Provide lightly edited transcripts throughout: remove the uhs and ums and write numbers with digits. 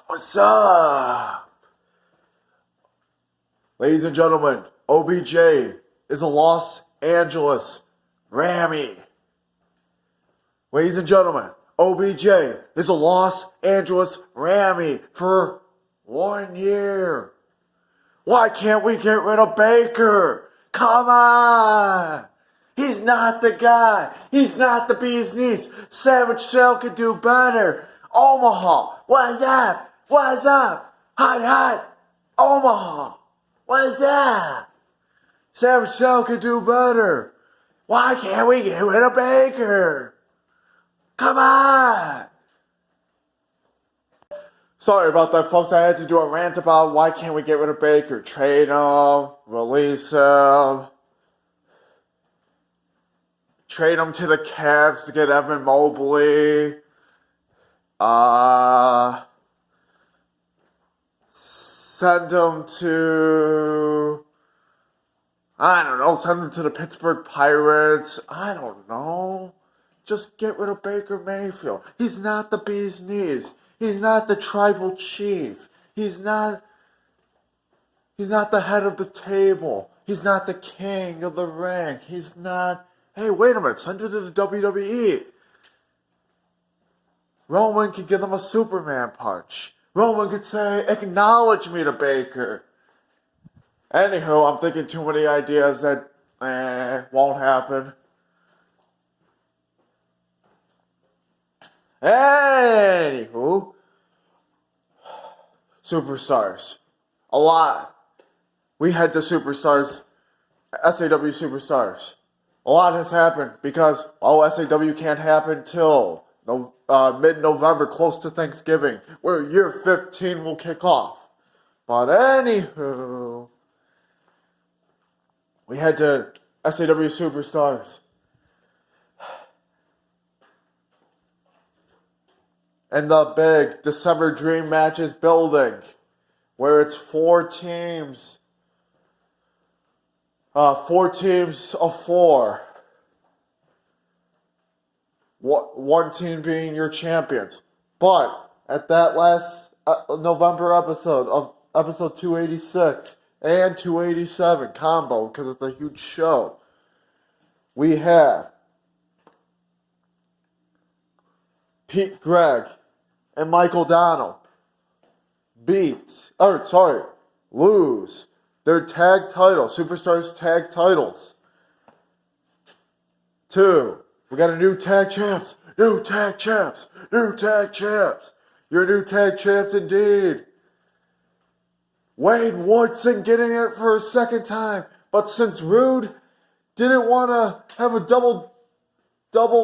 What's up? Ladies and gentlemen, OBJ is a Los Angeles Rammy. Ladies and gentlemen, OBJ is a Los Angeles Rammy for 1 year. Why can't we get rid of Baker? Come on! He's not the guy. He's not the bee's knees. Savage Cell could do better. Omaha, what's up? What's up? Hot, hot. Omaha, what's up? Savage Cell could do better. Why can't we get rid of Baker? Come on! Sorry about that, folks. I had to do a rant about why can't we get rid of Baker. Trade him, release him, trade him to the Cavs to get Evan Mobley. Send him to, I don't know, send him to the Pittsburgh Pirates. I don't know. Just get rid of Baker Mayfield. He's not the bee's knees. He's not the tribal chief. He's not the head of the table. He's not the king of the ring. He's not, hey, wait a minute, send him to the WWE. Roman could give him a Superman punch. Roman could say, acknowledge me to Baker. Anywho, I'm thinking too many ideas that won't happen. Anywho, superstars. A lot. We had the superstars, SCW superstars. A lot has happened because, SAW can't happen till mid-November, close to Thanksgiving, where year 15 will kick off. But anywho, we had the SCW superstars. And the big December Dream Matches building, where it's 4 teams. 4 teams of 4. One team being your champions. But at that last November episode of episode 286 and 287 combo, because it's a huge show, we have Pete Gregg and Michael Donald lose their tag titles, Superstars tag titles. 2, we got a new tag champs. New tag champs. New tag champs. Your new tag champs indeed. Wade Woodson getting it for a second time. But since Rude didn't want to have a double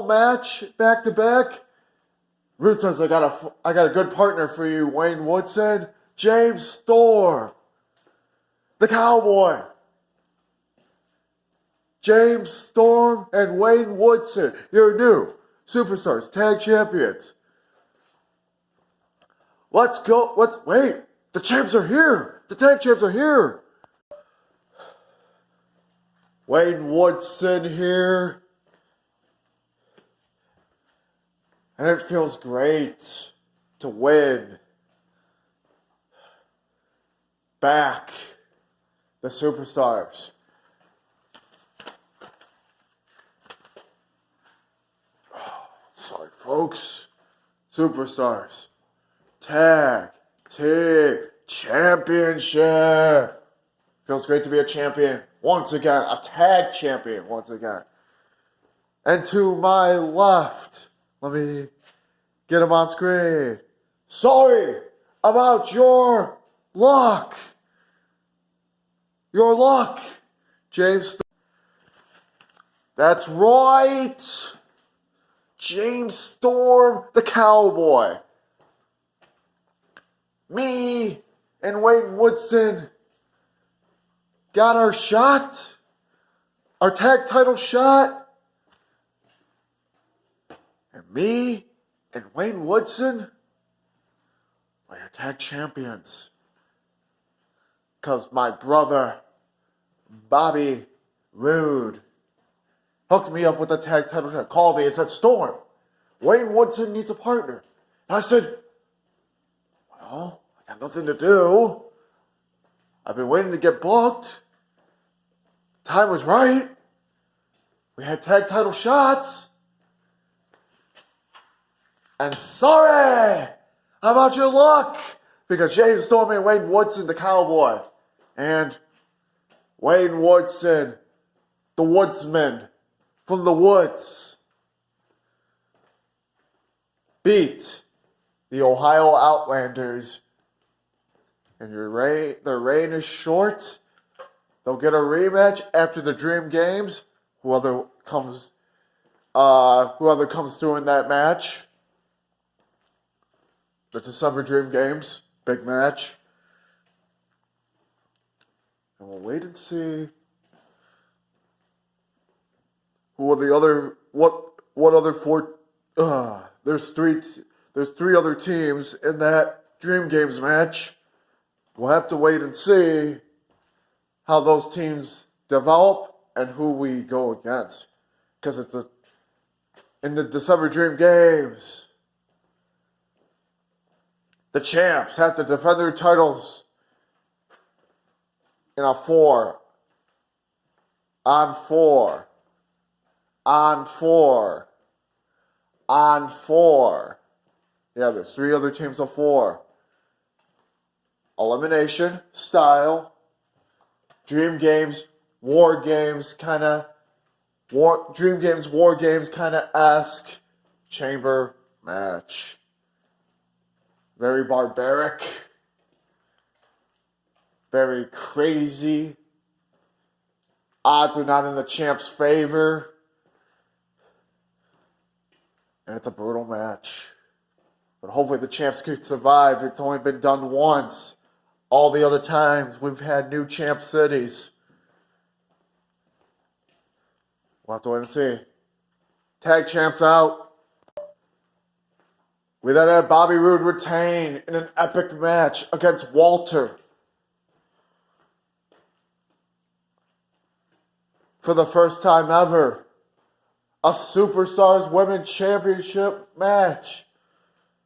match back to back, Rude says, I got a good partner for you, Wayne Woodson. James Storm. The Cowboy. James Storm and Wayne Woodson, your new Superstars Tag Champions. Let's go. Wait. The champs are here. The tag champs are here. Wayne Woodson here. And it feels great to win back the Superstars. Sorry, folks. Superstars. Tag Team Championship. Feels great to be a champion once again. A tag champion once again. And to my left, let me get him on screen. Sorry about your luck. Your luck, James. That's right. James Storm, the Cowboy. Me and Wayne Woodson got our shot. Our tag title shot. And me and Wayne Woodson are your tag champions. Because my brother, Bobby Roode, hooked me up with the tag title shot, called me and said, Storm, Wayne Woodson needs a partner. And I said, know, I got nothing to do. I've been waiting to get booked. Time was right. We had tag title shots. And sorry about your luck, because James Storm and Wayne Woodson, the Cowboy, and Wayne Woodson, the Woodsman from the woods, beat the Ohio Outlanders. And their reign is short. They'll get a rematch after the Dream Games. Whoever comes through in that match. The December Dream Games, big match. And we'll wait and see who are the other, what other four, there's three other teams in that Dream Games match. We'll have to wait and see how those teams develop and who we go against. Because it's in the December Dream Games, the champs have to defend their titles in a 4 on 4 on 4 on 4. Yeah, there's 3 other teams of 4. Elimination style, Dream Games, War Games kind of, Dream Games, War Games kind of esque chamber match. Very barbaric. Very crazy. Odds are not in the champ's favor. And it's a brutal match. But hopefully the champs could survive. It's only been done once. All the other times we've had new champ cities. We'll have to wait and see. Tag champs out. We then had Bobby Roode retain in an epic match against Walter. For the first time ever, a Superstars Women's Championship match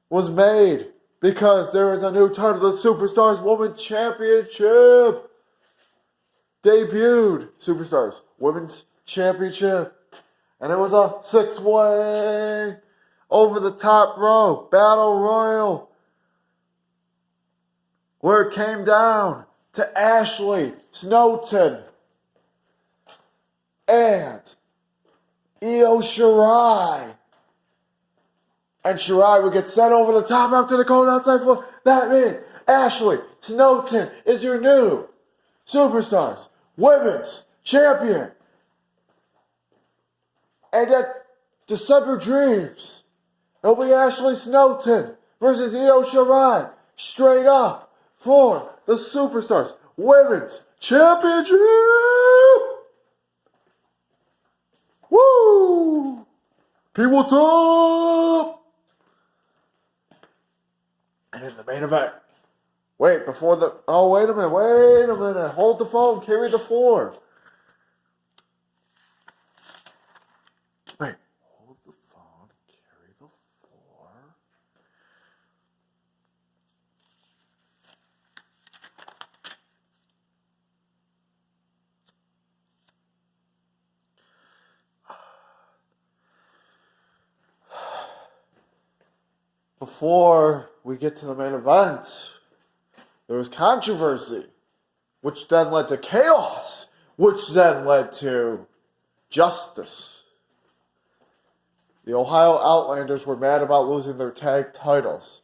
was made because there is a new title, the Superstars Women's Championship. Debuted Superstars Women's Championship. And it was a 6-way over the top rope battle royal, where it came down to Ashley Snowden and Io Shirai. And Shirai would get sent over the top rope to the cold outside floor. That means Ashley Snowden is your new Superstars Women's Champion. And at December Dreams, it'll be Ashley Snowden versus Io Shirai, straight up for the Superstars Women's Championship. Woo! P, what's up? And in the main event, wait a minute, hold the phone, carry the floor. Wait, hold the phone, carry the floor. Before we get to the main event, there was controversy, which then led to chaos, which then led to justice. The Ohio Outlanders were mad about losing their tag titles.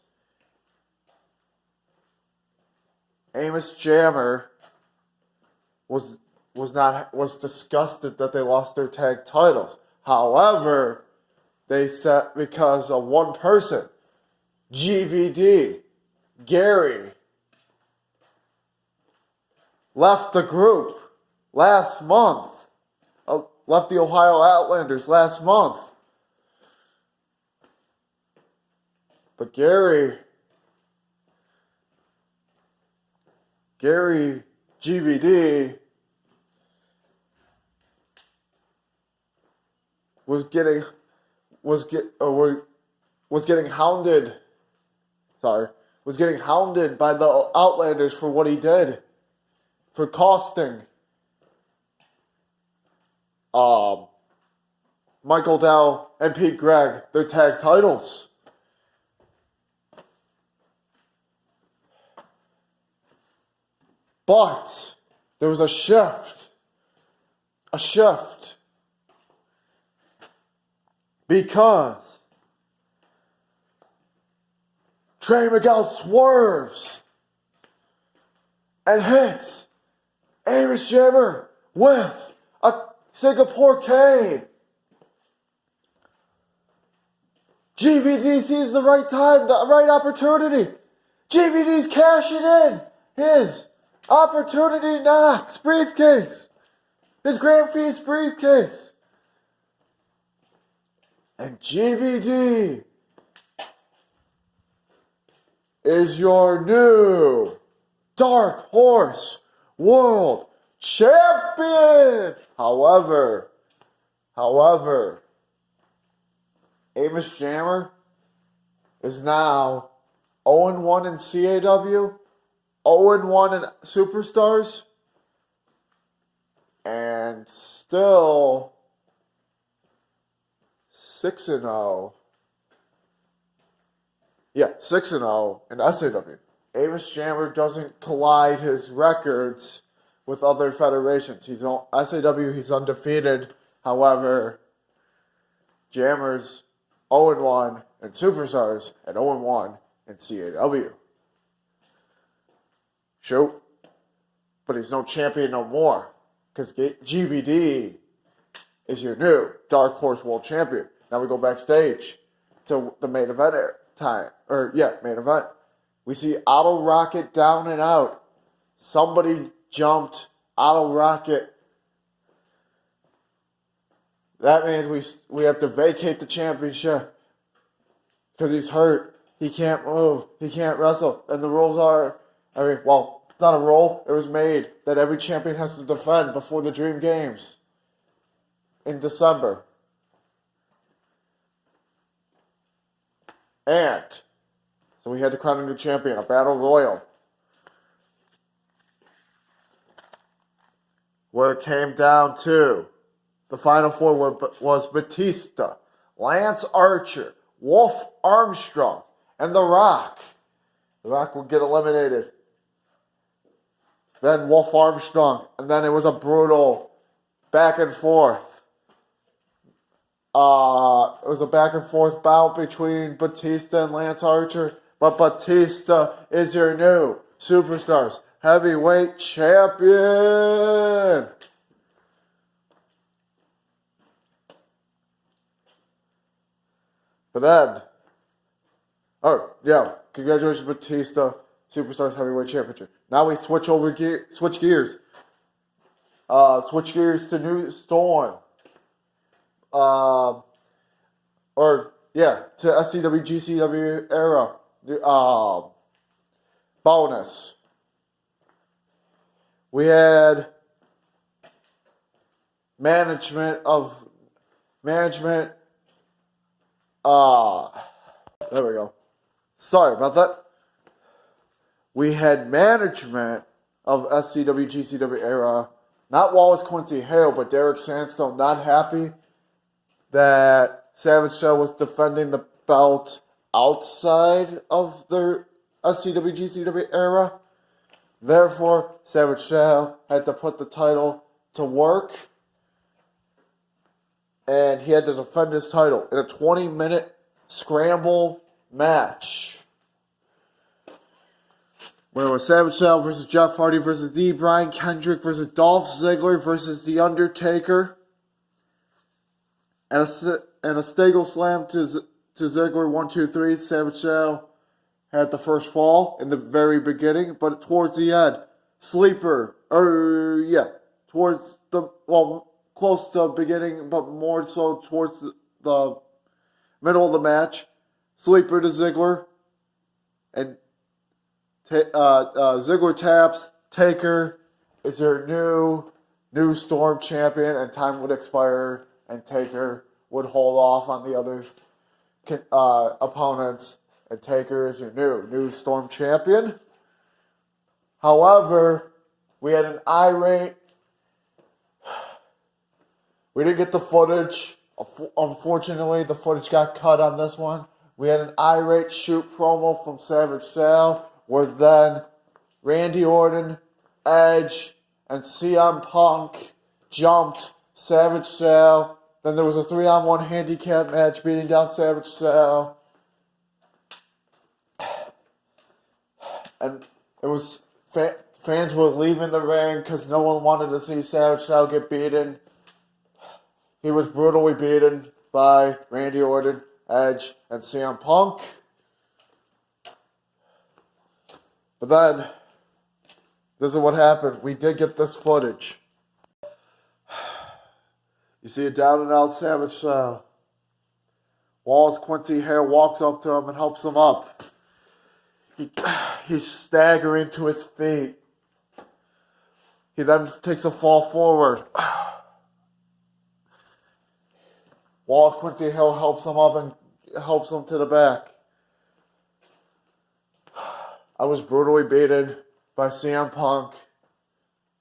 Amos Jammer was disgusted that they lost their tag titles. However, they said because of one person, GVD, Gary, left the group last month. Left the Ohio Outlanders last month. But Gary GVD was getting hounded was getting hounded by the Outlanders for what he did, for costing Michael Dow and Pete Gregg their tag titles. But there was a shift. Because Trey Miguel swerves and hits Amos Jammer with a Singapore cane. GVD sees the right time, the right opportunity. GVD's cashing in his opportunity Knox briefcase. His Grand Feast briefcase. And GVD is your new Dark Horse World Champion. However, Amos Jammer is now 0-1 in CAW, 0-1 in Superstars, and still 6-0. Yeah, 6-0 in SAW. Amos Jammer doesn't collide his records with other federations. He's on SAW, he's undefeated. However, Jammer's 0-1 in Superstars and 0-1 in CAW. Shoot. But he's no champion no more. Because GVD is your new Dark Horse World Champion. Now we go backstage to the main event main event. We see Otto Rocket down and out. Somebody jumped Otto Rocket. That means we have to vacate the championship. Because he's hurt. He can't move. He can't wrestle. And the rules are, it's not a rule. It was made that every champion has to defend before the Dream Games in December. And so we had to crown a new champion, a battle royal, where it came down to the final four was Batista, Lance Archer, Wolf Armstrong, and The Rock. The Rock would get eliminated. Then Wolf Armstrong, and then it was a brutal back and forth. It was a back and forth bout between Batista and Lance Archer, but Batista is your new Superstars Heavyweight Champion. But then, congratulations Batista, Superstars Heavyweight Championship. Now we switch gears. Switch gears to New Storm. To SCW GCW era bonus. We had management. There we go. Sorry about that. We had management of SCW GCW era. Not Wallace Quincy Hale, but Derek Sandstone not happy that Savage Show was defending the belt outside of the SCW GCW era. Therefore, Savage Show had to put the title to work. And he had to defend his title in a 20-minute scramble match. Where it was Savage Show versus Jeff Hardy versus D. Brian Kendrick versus Dolph Ziggler versus The Undertaker. And a Stagel Slam to Ziggler, 1, 2, 3. Savage Show had the first fall in the very beginning, but towards the end, close to the beginning, but more so towards the middle of the match, Sleeper to Ziggler, and Ziggler taps. Taker is their new Storm champion, and time would expire, and Taker would hold off on the other opponents and Taker is your new Storm champion. However, we had an irate. We didn't get the footage. Unfortunately, the footage got cut on this one. We had an irate shoot promo from Savage Sal, where then Randy Orton, Edge, and CM Punk jumped Savage Sal. Then there was a 3-on-1 handicap match beating down Savage Sal. And it was fans were leaving the ring because no one wanted to see Savage Sal get beaten. He was brutally beaten by Randy Orton, Edge, and CM Punk. But then, this is what happened. We did get this footage. You see a down and out Savage Sal. Walls Quincy Hare walks up to him and helps him up. He's staggering to his feet. He then takes a fall forward. Walls Quincy Hill helps him up and helps him to the back. I was brutally beaten by CM Punk,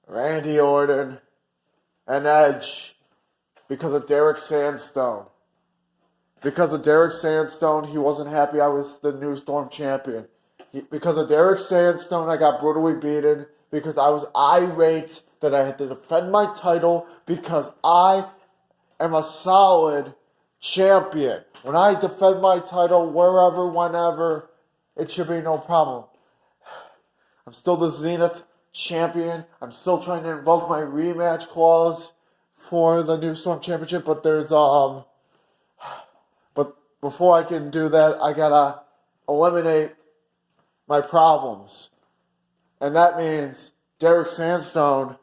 Randy Orton, and Edge because of Derek Sandstone. Because of Derek Sandstone, he wasn't happy I was the new Storm champion. Because of Derek Sandstone, I got brutally beaten because I was irate that I had to defend my title because I am a solid champion. When I defend my title wherever, whenever, it should be no problem. I'm still the Zenith champion. I'm still trying to invoke my rematch clause for the new Storm Championship, but but before I can do that, I gotta eliminate my problems. And that means Derek Sandstone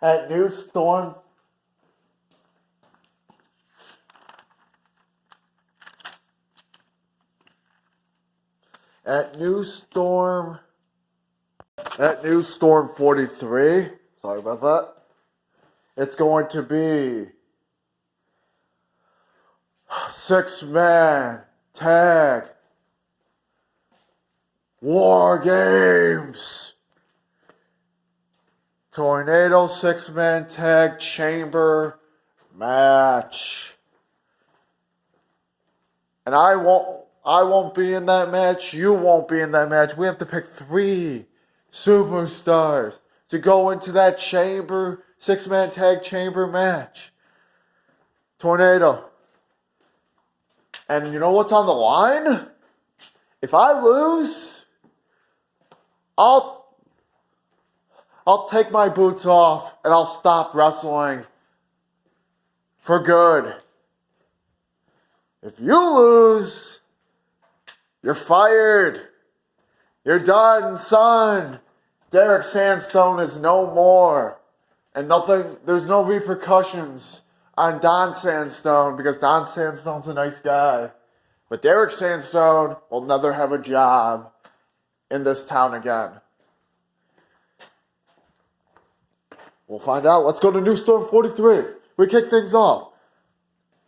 at New Storm At New Storm 43, sorry about that, it's going to be 6-man tag War Games. Tornado 6-man tag chamber match. And I won't be in that match. You won't be in that match. We have to pick 3 superstars to go into that chamber, 6-man tag chamber match. Tornado. And you know what's on the line? If I lose, I'll take my boots off and I'll stop wrestling for good. If you lose, you're fired. You're done, son. Derek Sandstone is no more. And there's no repercussions on Don Sandstone because Don Sandstone's a nice guy. But Derek Sandstone will never have a job in this town again. We'll find out. Let's go to New Storm 43. We kick things off.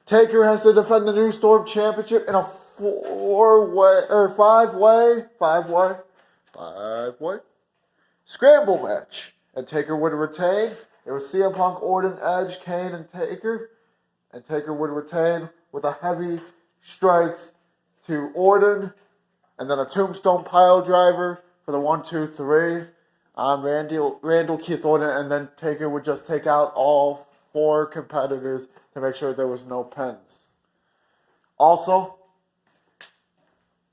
Taker has to defend the New Storm Championship in a five-way scramble match. And Taker would retain. It was CM Punk, Orton, Edge, Kane, and Taker. And Taker would retain with a heavy strikes to Orton. And then a tombstone pile driver for the 1-2-3 on Randall Keith Orton. And then Taker would just take out all 4 competitors to make sure there was no pins. Also,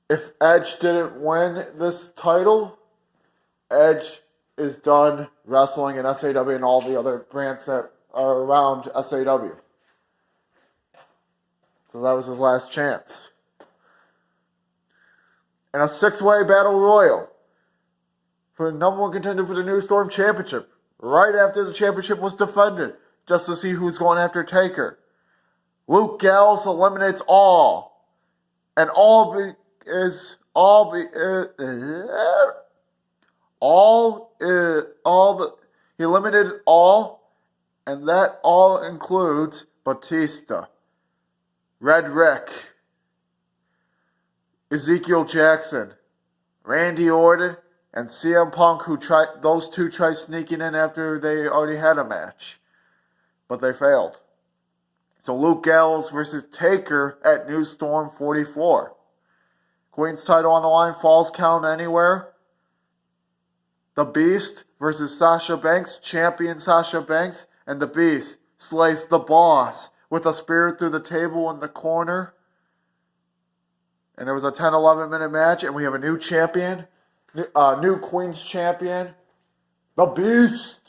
if Edge didn't win this title, Edge is done wrestling in SCW and all the other brands that are around SCW. So that was his last chance. And a 6-way battle royal for the number 1 contender for the New Storm Championship. Right after the championship was defended, just to see who's going after Taker. Luke Gallows eliminates all. And he eliminated all, and that all includes Batista, Red Rick, Ezekiel Jackson, Randy Orton, and CM Punk, those two tried sneaking in after they already had a match, but they failed. So Luke Gallows versus Taker at New Storm 44. Queen's title on the line, Falls Count Anywhere. The Beast versus Sasha Banks, champion Sasha Banks, and the Beast slays the Boss with a spear through the table in the corner. And it was a 10-11 minute match, and we have a new champion, new Queen's champion, the Beast.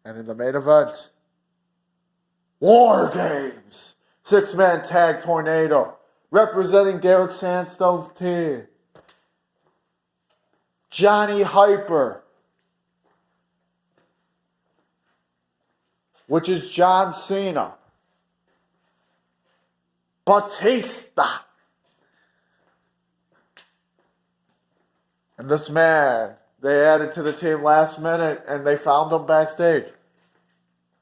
And in the main event, War Games, 6-man tag tornado, representing Derek Sandstone's team, Johnny Hyper, which is John Cena, Batista, and this man they added to the team last minute, and they found him backstage.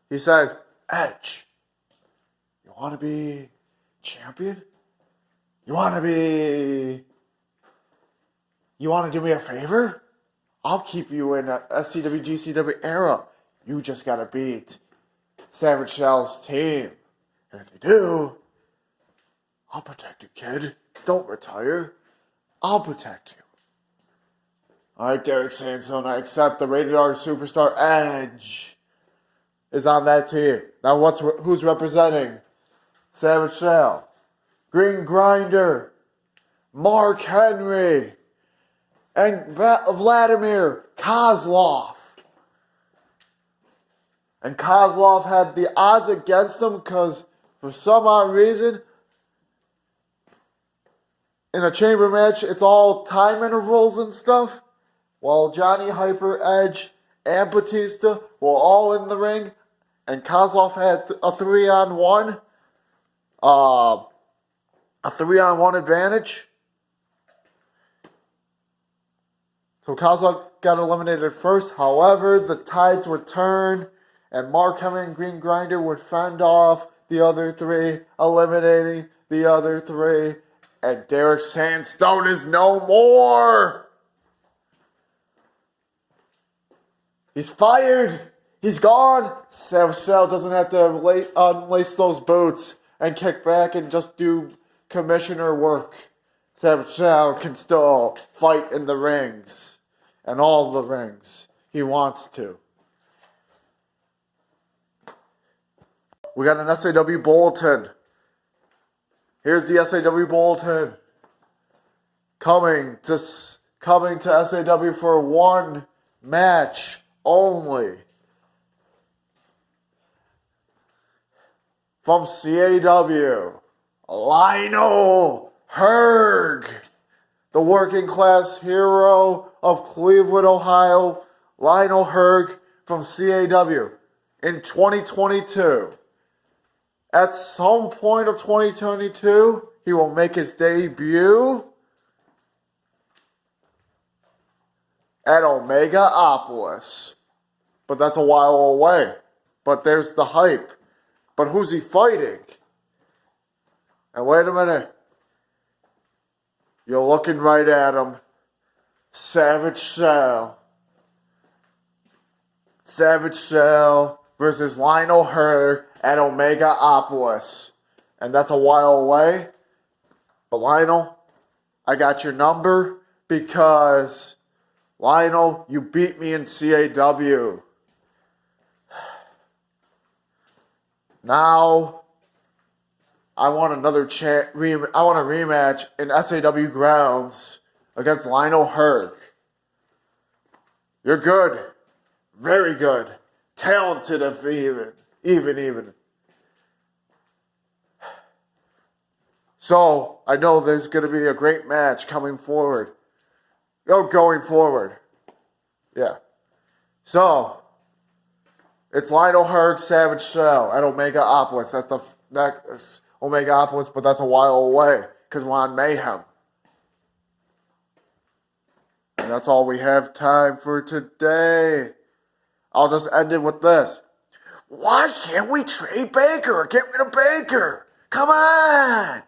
He said, Edge, you want to be champion? You want to do me a favor? I'll keep you in the SCW, GCW era. You just got to beat Savage Shell's team. And if you do, I'll protect you, kid. Don't retire. I'll protect you. Alright, Derek Sandstone, I accept the Rated R Superstar Edge is on that team. Now who's representing Savage Shell? Green Grinder, Mark Henry, and Vladimir Kozlov. And Kozlov had the odds against him because for some odd reason, in a chamber match, it's all time intervals and stuff. While Johnny Hyper, Edge, and Batista were all in the ring, and Kozlov had a 3-on-1, advantage. So Kozlov got eliminated first. However, the tides would turn, and Mark Henry and Green Grinder would fend off the other three, eliminating the other three, and Derek Sandstone is no more. He's fired. He's gone. Savage Shell doesn't have to unlace those boots and kick back and just do commissioner work. Savage Shell can still fight in the rings. And all the rings he wants to. We got an SAW bulletin. Here's the SAW bulletin. Coming to SAW for one match only. From CAW, Lionel Herg, the working class hero of Cleveland, Ohio, Lionel Herg from CAW in 2022. At some point of 2022, he will make his debut at Omegaopolis. But that's a while away. But there's the hype. But who's he fighting? And wait a minute. You're looking right at him. Savage Shell. Savage Shell versus Lionel Herg at Omegaopolis. And that's a while away. But Lionel, I got your number because Lionel, you beat me in CAW. Now, I want another I want a rematch in SAW grounds against Lionel Herg. You're good. Very good. Talented if even. So, I know there's going to be a great match going forward. Yeah. So, it's Lionel Herg, Savage Shell at Omegaopolis. At the next Omegaopolis, but that's a while away because we're on Mayhem. And that's all we have time for today. I'll just end it with this. Why can't we trade Baker or get rid of Baker? Come on!